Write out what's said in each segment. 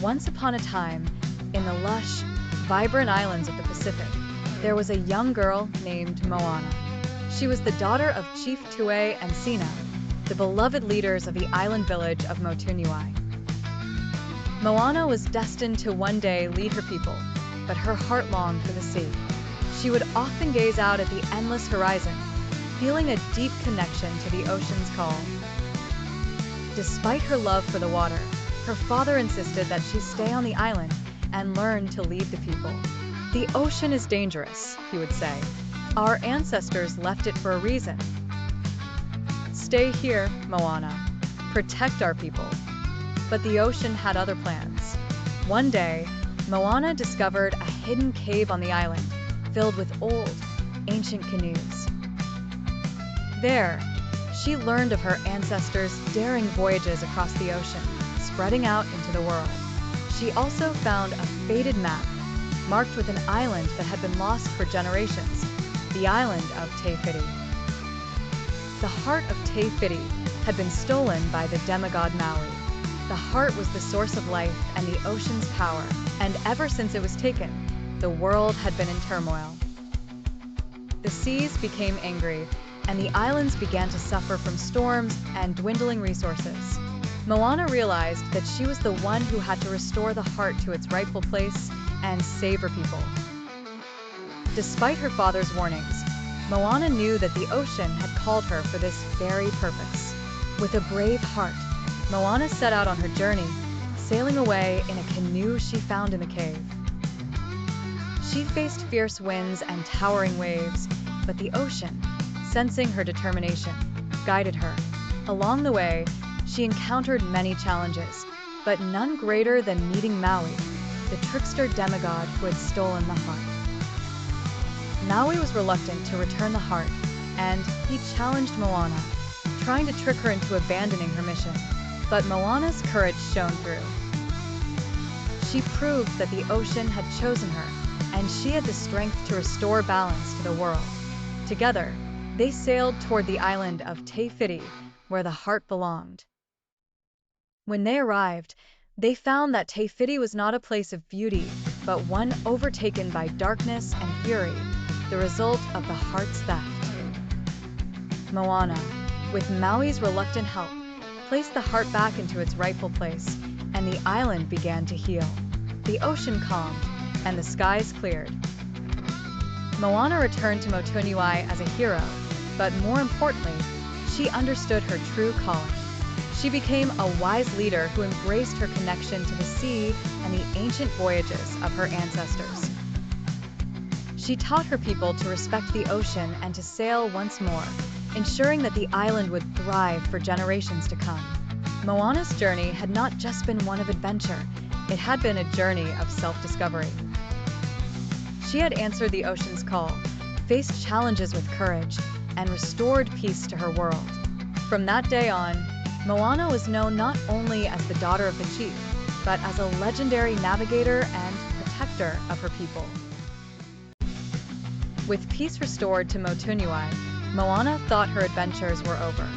Once upon a time, in the lush, vibrant islands of the Pacific, there was a young girl named Moana. She was the daughter of Chief Tui and Sina, the beloved leaders of the island village of Motunui. Moana was destined to one day lead her people, but her heart longed for the sea. She would often gaze out at the endless horizon, feeling a deep connection to the ocean's call. Despite her love for the water, her father insisted that she stay on the island and learn to lead the people. "The ocean is dangerous," he would say. "Our ancestors left it for a reason. Stay here, Moana. Protect our people." But the ocean had other plans. One day, Moana discovered a hidden cave on the island, filled with old, ancient canoes. There, she learned of her ancestors' daring voyages across the ocean, spreading out into the world. She also found a faded map, marked with an island that had been lost for generations, the island of Te Fiti. The heart of Te Fiti had been stolen by the demigod Maui. The heart was the source of life and the ocean's power, and ever since it was taken, the world had been in turmoil. The seas became angry, and the islands began to suffer from storms and dwindling resources. Moana realized that she was the one who had to restore the heart to its rightful place and save her people. Despite her father's warnings, Moana knew that the ocean had called her for this very purpose. With a brave heart, Moana set out on her journey, sailing away in a canoe she found in the cave. She faced fierce winds and towering waves, but the ocean, sensing her determination, guided her. Along the way, she encountered many challenges, but none greater than meeting Maui, the trickster demigod who had stolen the heart. Maui was reluctant to return the heart, and he challenged Moana, trying to trick her into abandoning her mission. But Moana's courage shone through. She proved that the ocean had chosen her, and she had the strength to restore balance to the world. Together, they sailed toward the island of Te Fiti, where the heart belonged. When they arrived, they found that Te Fiti was not a place of beauty, but one overtaken by darkness and fury, the result of the heart's theft. Moana, with Maui's reluctant help, placed the heart back into its rightful place, and the island began to heal. The ocean calmed, and the skies cleared. Moana returned to Motunui as a hero, but more importantly, she understood her true calling. She became a wise leader who embraced her connection to the sea and the ancient voyages of her ancestors. She taught her people to respect the ocean and to sail once more, ensuring that the island would thrive for generations to come. Moana's journey had not just been one of adventure, it had been a journey of self-discovery. She had answered the ocean's call, faced challenges with courage, and restored peace to her world. From that day on, Moana was known not only as the daughter of the chief, but as a legendary navigator and protector of her people. With peace restored to Motunui, Moana thought her adventures were over.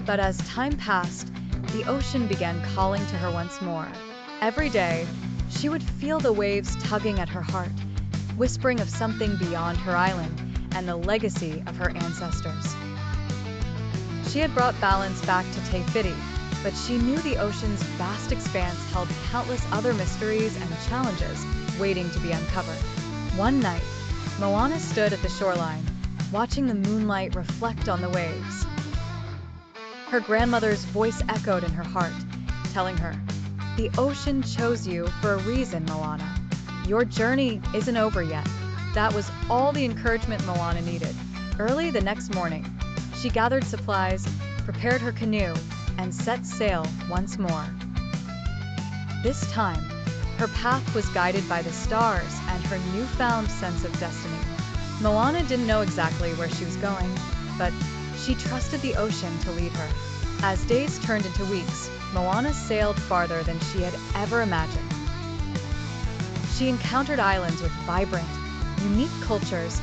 But as time passed, the ocean began calling to her once more. Every day, she would feel the waves tugging at her heart, whispering of something beyond her island and the legacy of her ancestors. She had brought balance back to Te Fiti, but she knew the ocean's vast expanse held countless other mysteries and challenges waiting to be uncovered. One night, Moana stood at the shoreline, watching the moonlight reflect on the waves. Her grandmother's voice echoed in her heart, telling her, "The ocean chose you for a reason, Moana. Your journey isn't over yet." That was all the encouragement Moana needed. Early the next morning, she gathered supplies, prepared her canoe, and set sail once more. This time, her path was guided by the stars and her newfound sense of destiny. Moana didn't know exactly where she was going, but she trusted the ocean to lead her. As days turned into weeks, Moana sailed farther than she had ever imagined. She encountered islands with vibrant, unique cultures,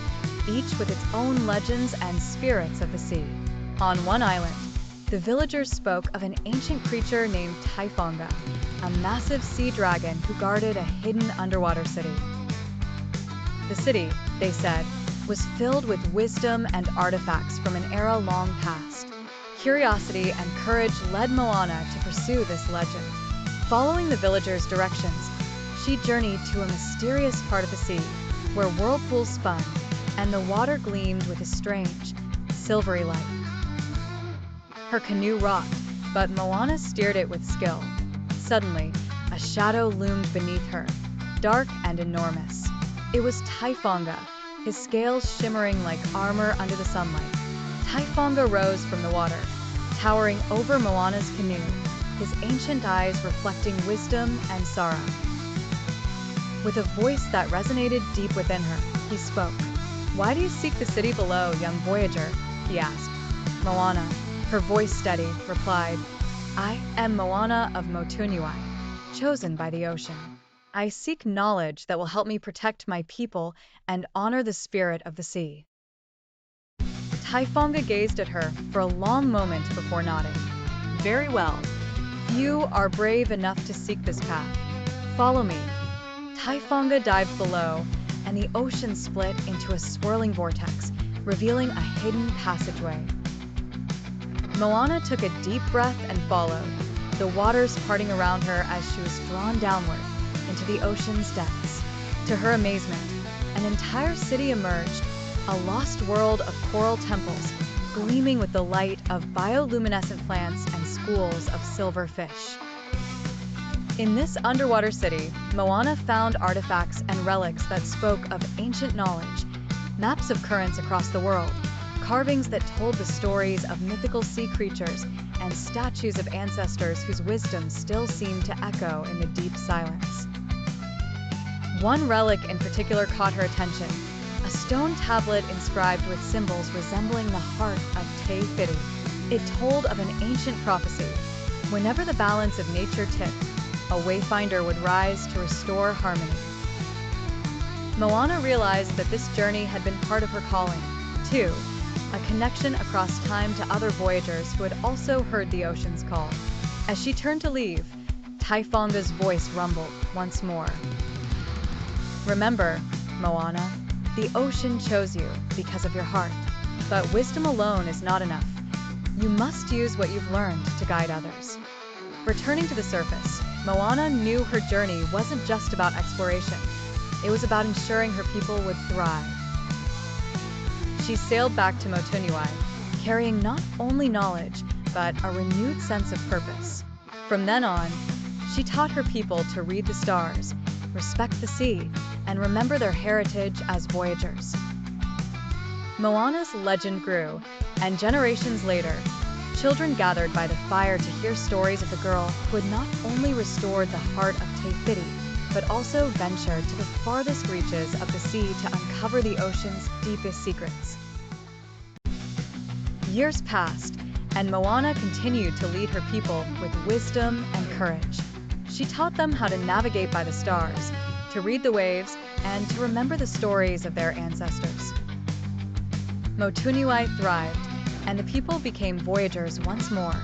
each with its own legends and spirits of the sea. On one island, The villagers spoke of an ancient creature named Taifonga, a massive sea dragon who guarded a hidden underwater city. The city, they said, was filled with wisdom and artifacts from an era long past. Curiosity and courage led Moana to pursue this legend. Following the villagers' directions, she journeyed to a mysterious part of the sea, where whirlpools spun and the water gleamed with a strange, silvery light. Her canoe rocked, but Moana steered it with skill. Suddenly, a shadow loomed beneath her, dark and enormous. It was Taifonga, his scales shimmering like armor under the sunlight. Taifonga rose from the water, towering over Moana's canoe, his ancient eyes reflecting wisdom and sorrow. With a voice that resonated deep within her, he spoke. "Why do you seek the city below, young voyager?" he asked. Moana, her voice steady, replied, "I am Moana of Motunui, chosen by the ocean. I seek knowledge that will help me protect my people and honor the spirit of the sea." Taifonga gazed at her for a long moment before nodding. "Very well. You are brave enough to seek this path. Follow me." Taifonga dived below, and the ocean split into a swirling vortex, revealing a hidden passageway. Moana took a deep breath and followed, the waters parting around her as she was drawn downward into the ocean's depths. To her amazement, an entire city emerged, a lost world of coral temples, gleaming with the light of bioluminescent plants and schools of silver fish. In this underwater city, Moana found artifacts and relics that spoke of ancient knowledge, maps of currents across the world, carvings that told the stories of mythical sea creatures, and statues of ancestors whose wisdom still seemed to echo in the deep silence. One relic in particular caught her attention, a stone tablet inscribed with symbols resembling the heart of Te Fiti. It told of an ancient prophecy. Whenever the balance of nature tipped, a wayfinder would rise to restore harmony. Moana realized that this journey had been part of her calling, too, a connection across time to other voyagers who had also heard the ocean's call. As she turned to leave, Taifonga's voice rumbled once more. "Remember, Moana, the ocean chose you because of your heart, but wisdom alone is not enough. You must use what you've learned to guide others." Returning to the surface, Moana knew her journey wasn't just about exploration. It was about ensuring her people would thrive. She sailed back to Motunui, carrying not only knowledge, but a renewed sense of purpose. From then on, she taught her people to read the stars, respect the sea, and remember their heritage as voyagers. Moana's legend grew, and generations later, children gathered by the fire to hear stories of the girl who had not only restored the heart of Te Fiti, but also ventured to the farthest reaches of the sea to uncover the ocean's deepest secrets. Years passed, and Moana continued to lead her people with wisdom and courage. She taught them how to navigate by the stars, to read the waves, and to remember the stories of their ancestors. Motunui thrived, and the people became voyagers once more,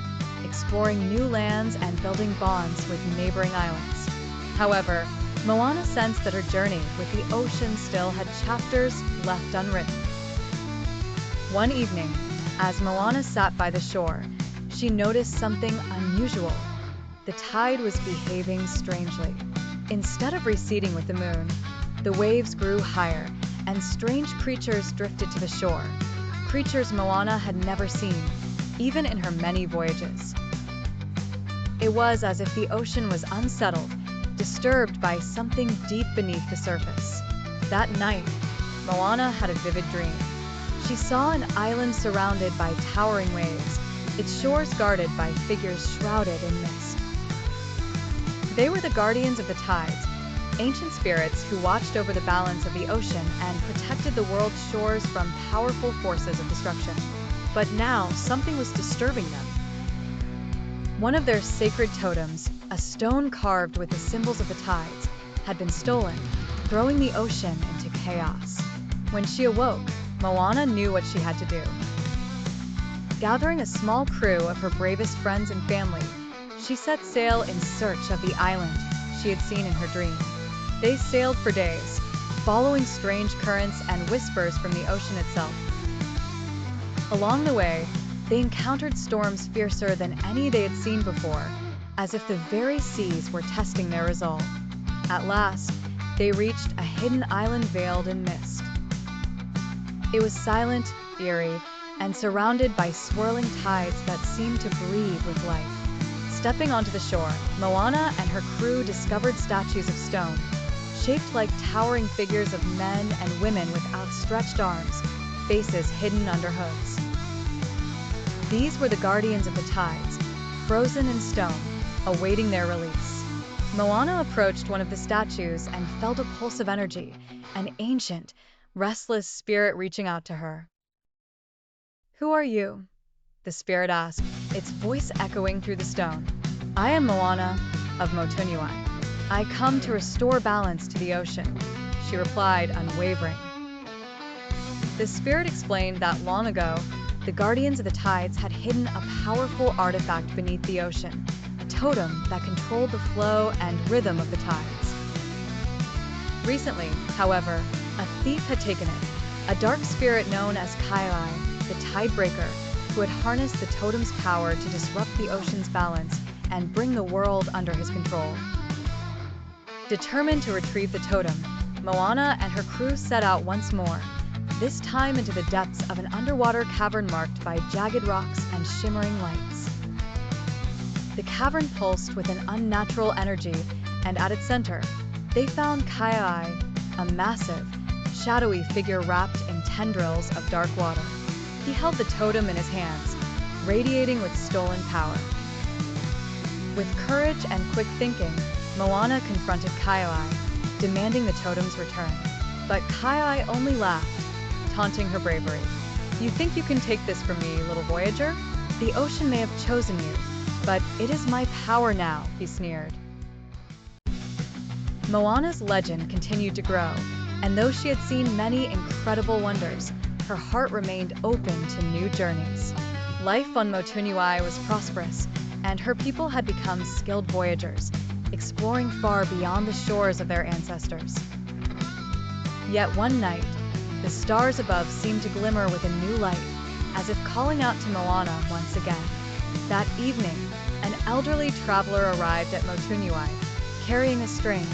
exploring new lands and building bonds with neighboring islands. However, Moana sensed that her journey with the ocean still had chapters left unwritten. One evening, as Moana sat by the shore, she noticed something unusual. The tide was behaving strangely. Instead of receding with the moon, the waves grew higher, and strange creatures drifted to the shore. Creatures Moana had never seen, even in her many voyages. It was as if the ocean was unsettled, disturbed by something deep beneath the surface. That night, Moana had a vivid dream. She saw an island surrounded by towering waves, its shores guarded by figures shrouded in mist. They were the guardians of the tides, ancient spirits who watched over the balance of the ocean and protected the world's shores from powerful forces of destruction. But now, something was disturbing them. One of their sacred totems, a stone carved with the symbols of the tides, had been stolen, throwing the ocean into chaos. When she awoke, Moana knew what she had to do. Gathering a small crew of her bravest friends and family, she set sail in search of the island she had seen in her dream. They sailed for days, following strange currents and whispers from the ocean itself. Along the way, they encountered storms fiercer than any they had seen before, as if the very seas were testing their resolve. At last, they reached a hidden island veiled in mist. It was silent, eerie, and surrounded by swirling tides that seemed to breathe with life. Stepping onto the shore, Moana and her crew discovered statues of stone, shaped like towering figures of men and women with outstretched arms, faces hidden under hoods. These were the guardians of the tides, frozen in stone, awaiting their release. Moana approached one of the statues and felt a pulse of energy, an ancient, restless spirit reaching out to her. "Who are you?" the spirit asked, its voice echoing through the stone. "I am Moana of Motunui. I come to restore balance to the ocean," she replied, unwavering. The spirit explained that long ago, the guardians of the tides had hidden a powerful artifact beneath the ocean, a totem that controlled the flow and rhythm of the tides. Recently, however, a thief had taken it, a dark spirit known as Kailai, the Tidebreaker, who had harnessed the totem's power to disrupt the ocean's balance and bring the world under his control. Determined to retrieve the totem, Moana and her crew set out once more, this time into the depths of an underwater cavern marked by jagged rocks and shimmering lights. The cavern pulsed with an unnatural energy, and at its center, they found Kailai, a massive, shadowy figure wrapped in tendrils of dark water. He held the totem in his hands, radiating with stolen power. With courage and quick thinking, Moana confronted Kailai, demanding the totem's return. But Kailai only laughed, taunting her bravery. "You think you can take this from me, little voyager? The ocean may have chosen you, but it is my power now," he sneered. Moana's legend continued to grow, and though she had seen many incredible wonders, her heart remained open to new journeys. Life on Motunui was prosperous, and her people had become skilled voyagers, exploring far beyond the shores of their ancestors. Yet one night, the stars above seemed to glimmer with a new light, as if calling out to Moana once again. That evening, an elderly traveler arrived at Motunui, carrying a strange,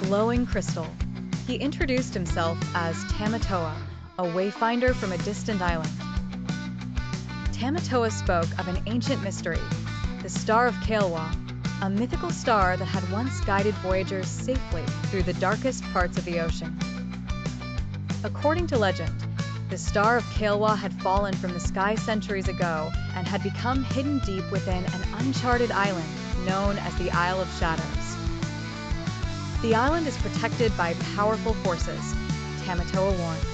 glowing crystal. He introduced himself as Tamatoa, a wayfinder from a distant island. Tamatoa spoke of an ancient mystery, the Star of Kailua, a mythical star that had once guided voyagers safely through the darkest parts of the ocean. According to legend, the Star of Kailua had fallen from the sky centuries ago and had become hidden deep within an uncharted island known as the Isle of Shadows. The island is protected by powerful forces, Tamatoa warned.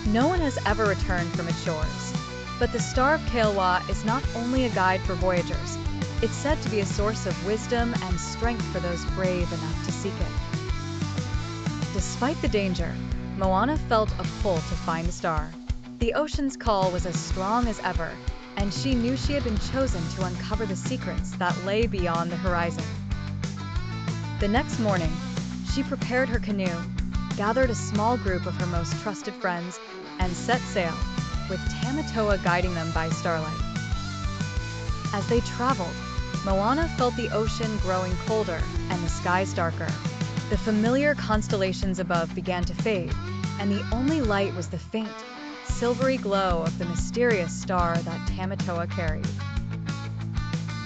No one has ever returned from its shores. But the Star of Kailua is not only a guide for voyagers, it's said to be a source of wisdom and strength for those brave enough to seek it. Despite the danger, Moana felt a pull to find the star. The ocean's call was as strong as ever, and she knew she had been chosen to uncover the secrets that lay beyond the horizon. The next morning, she prepared her canoe, gathered a small group of her most trusted friends, and set sail, with Tamatoa guiding them by starlight. As they traveled, Moana felt the ocean growing colder and the skies darker. The familiar constellations above began to fade, and the only light was the faint, silvery glow of the mysterious star that Tamatoa carried.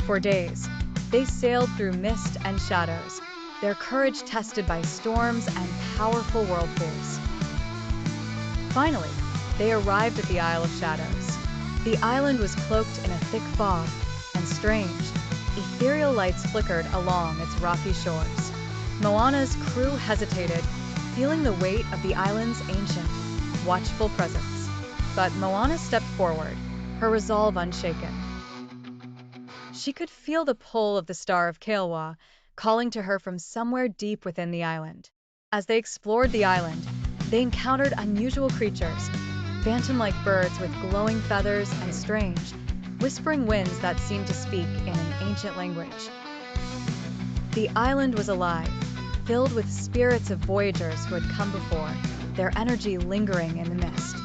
For days, they sailed through mist and shadows, their courage tested by storms and powerful whirlpools. Finally, they arrived at the Isle of Shadows. The island was cloaked in a thick fog, and strange, ethereal lights flickered along its rocky shores. Moana's crew hesitated, feeling the weight of the island's ancient, watchful presence. But Moana stepped forward, her resolve unshaken. She could feel the pull of the Star of Kailua, calling to her from somewhere deep within the island. As they explored the island, they encountered unusual creatures, phantom-like birds with glowing feathers and strange, whispering winds that seemed to speak in an ancient language. The island was alive, filled with spirits of voyagers who had come before, their energy lingering in the mist.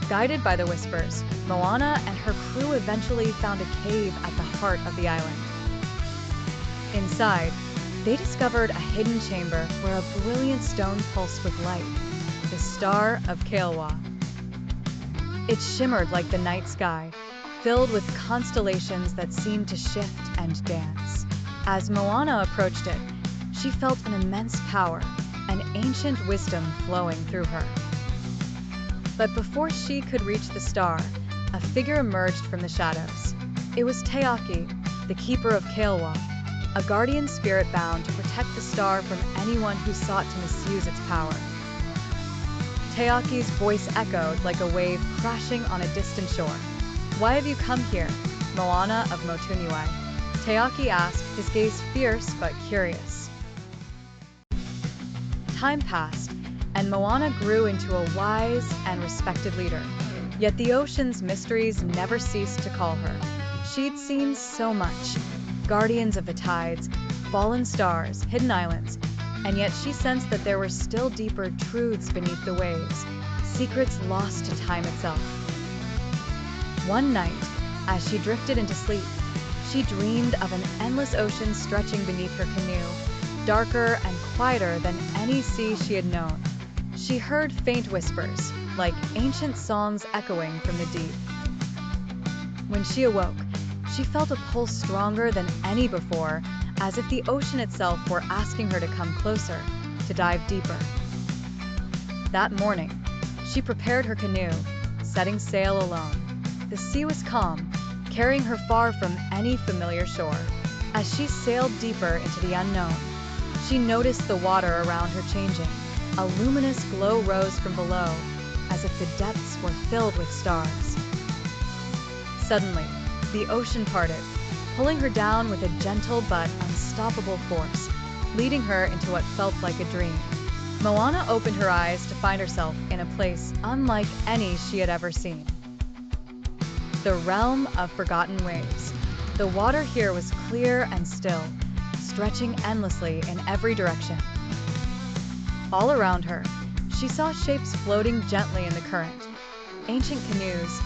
Guided by the whispers, Moana and her crew eventually found a cave at the heart of the island. Inside, they discovered a hidden chamber where a brilliant stone pulsed with light, the Star of Kailua. It shimmered like the night sky, filled with constellations that seemed to shift and dance. As Moana approached it, she felt an immense power, an ancient wisdom flowing through her. But before she could reach the star, a figure emerged from the shadows. It was Teaki, the keeper of Kailua, a guardian spirit bound to protect the star from anyone who sought to misuse its power. Teaki's voice echoed like a wave crashing on a distant shore. "Why have you come here, Moana of Motunui?" Teaki asked, his gaze fierce but curious. Time passed, and Moana grew into a wise and respected leader. Yet the ocean's mysteries never ceased to call her. She'd seen so much: guardians of the tides, fallen stars, hidden islands, and yet she sensed that there were still deeper truths beneath the waves, secrets lost to time itself. One night, as she drifted into sleep, she dreamed of an endless ocean stretching beneath her canoe, darker and quieter than any sea she had known. She heard faint whispers, like ancient songs echoing from the deep. When she awoke, she felt a pull stronger than any before, as if the ocean itself were asking her to come closer, to dive deeper. That morning, she prepared her canoe, setting sail alone. The sea was calm, carrying her far from any familiar shore. As she sailed deeper into the unknown, she noticed the water around her changing. A luminous glow rose from below, as if the depths were filled with stars. Suddenly, the ocean parted, pulling her down with a gentle but unstoppable force, leading her into what felt like a dream. Moana opened her eyes to find herself in a place unlike any she had ever seen. The realm of forgotten waves. The water here was clear and still, stretching endlessly in every direction. All around her, she saw shapes floating gently in the current. Ancient canoes,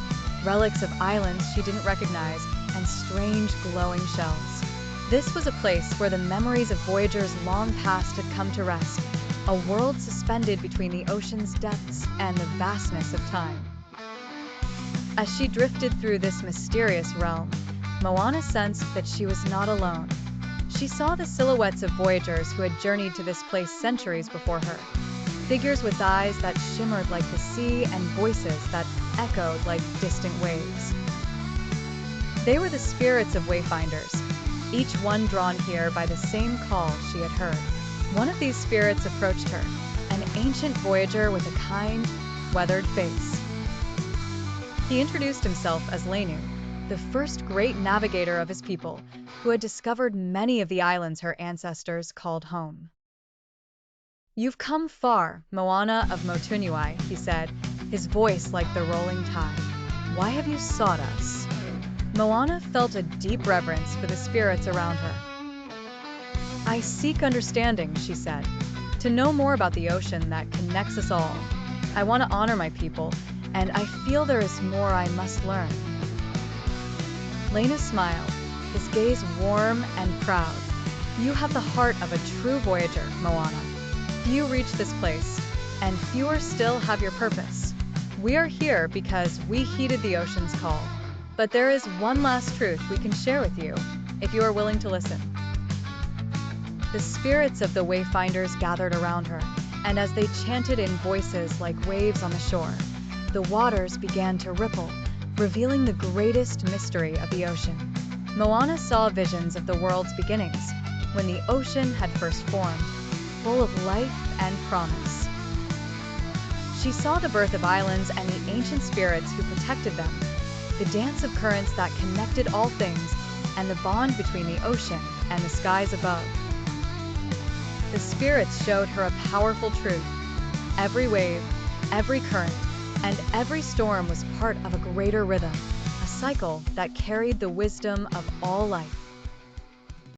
relics of islands she didn't recognize, and strange glowing shells. This was a place where the memories of voyagers long past had come to rest, a world suspended between the ocean's depths and the vastness of time. As she drifted through this mysterious realm, Moana sensed that she was not alone. She saw the silhouettes of voyagers who had journeyed to this place centuries before her, figures with eyes that shimmered like the sea and voices that echoed like distant waves. They were the spirits of wayfinders, each one drawn here by the same call she had heard. One of these spirits approached her, an ancient voyager with a kind, weathered face. He introduced himself as Lenu, the first great navigator of his people, who had discovered many of the islands her ancestors called home. "You've come far, Moana of Motunui," he said, his voice like the rolling tide. "Why have you sought us?" Moana felt a deep reverence for the spirits around her. "I seek understanding," she said, "to know more about the ocean that connects us all. I want to honor my people, and I feel there is more I must learn." Lena smiled, his gaze warm and proud. "You have the heart of a true voyager, Moana. Few reach this place, and fewer still have your purpose. We are here because we heeded the ocean's call. But there is one last truth we can share with you, if you are willing to listen." The spirits of the wayfinders gathered around her, and as they chanted in voices like waves on the shore, the waters began to ripple, revealing the greatest mystery of the ocean. Moana saw visions of the world's beginnings, when the ocean had first formed, full of life and promise. She saw the birth of islands and the ancient spirits who protected them, the dance of currents that connected all things, and the bond between the ocean and the skies above. The spirits showed her a powerful truth. Every wave, every current, and every storm was part of a greater rhythm, a cycle that carried the wisdom of all life.